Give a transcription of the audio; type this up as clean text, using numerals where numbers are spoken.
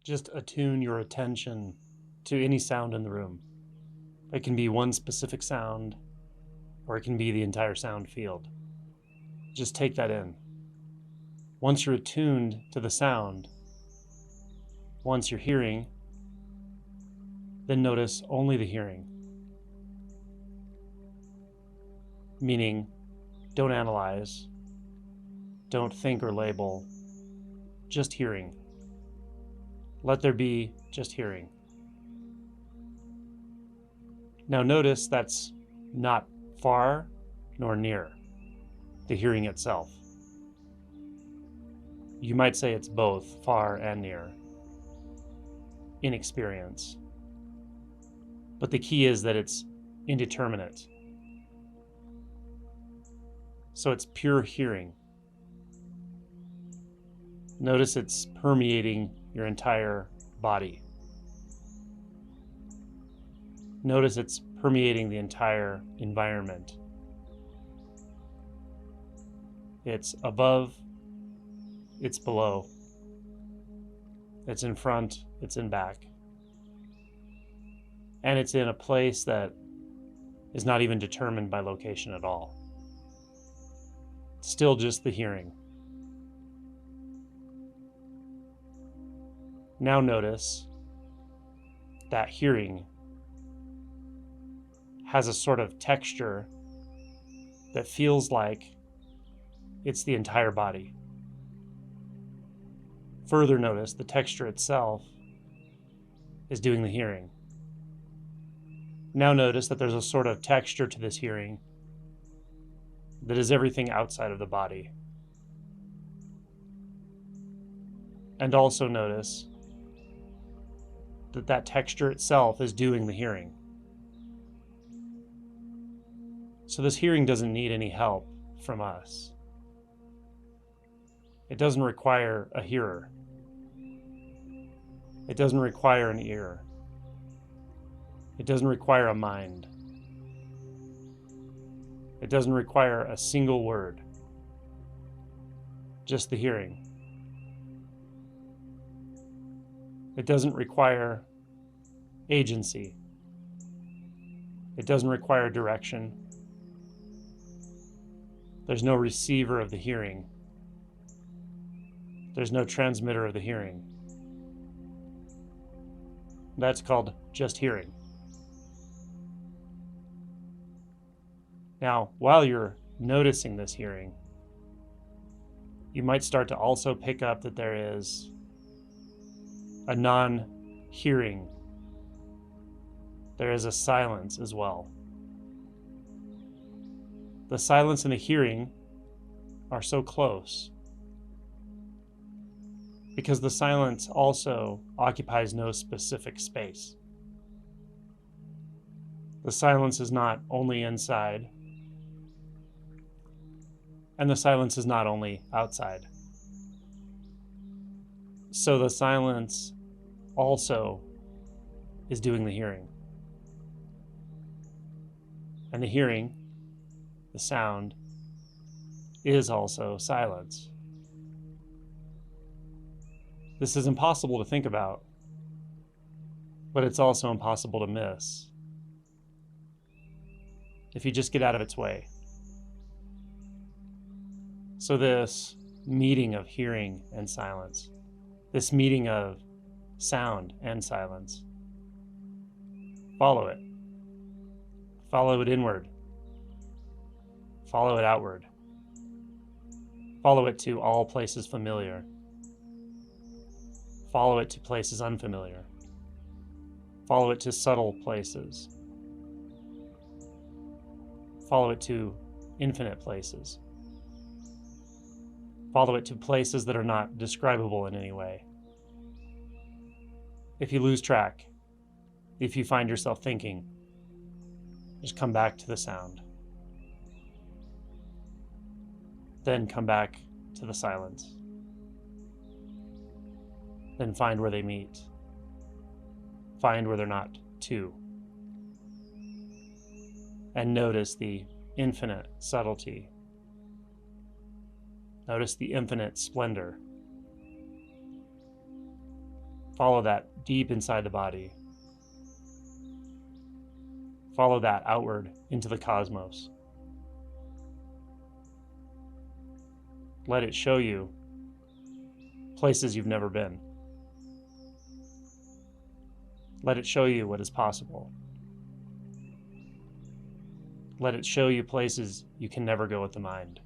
Just attune your attention to any sound in the room. It can be one specific sound, or it can be the entire sound field. Just take that in. Once you're attuned to the sound, once you're hearing, then notice only the hearing. Meaning, don't analyze, don't think or label, just hearing. Let there be just hearing. Now notice that's not far nor near the hearing itself. You might say it's both far and near in experience. But the key is that it's indeterminate. So it's pure hearing. Notice it's permeating your entire body. Notice it's permeating the entire environment. It's above, it's below, it's in front, it's in back. And it's in a place that is not even determined by location at all. It's still just the hearing. Now notice that hearing has a sort of texture that feels like it's the entire body. Further notice the texture itself is doing the hearing. Now notice that there's a sort of texture to this hearing that is everything outside of the body. And also notice that that texture itself is doing the hearing. So this hearing doesn't need any help from us. It doesn't require a hearer. It doesn't require an ear. It doesn't require a mind. It doesn't require a single word. Just the hearing. It doesn't require agency. It doesn't require direction. There's no receiver of the hearing. There's no transmitter of the hearing. That's called just hearing. Now, while you're noticing this hearing, you might start to also pick up that there is a non-hearing. There is a silence as well. The silence and the hearing are so close because the silence also occupies no specific space. The silence is not only inside, and the silence is not only outside. So the silence also is doing the hearing. And the hearing, the sound, is also silence. This is impossible to think about, but it's also impossible to miss if you just get out of its way. So this meeting of hearing and silence, this meeting of sound and silence, follow it. Follow it inward. Follow it outward. Follow it to all places familiar. Follow it to places unfamiliar. Follow it to subtle places. Follow it to infinite places. Follow it to places that are not describable in any way. If you lose track, if you find yourself thinking, just come back to the sound. Then come back to the silence. Then find where they meet. Find where they're not two. And notice the infinite subtlety. Notice the infinite splendor. Follow that deep inside the body. Follow that outward into the cosmos. Let it show you places you've never been. Let it show you what is possible. Let it show you places you can never go with the mind.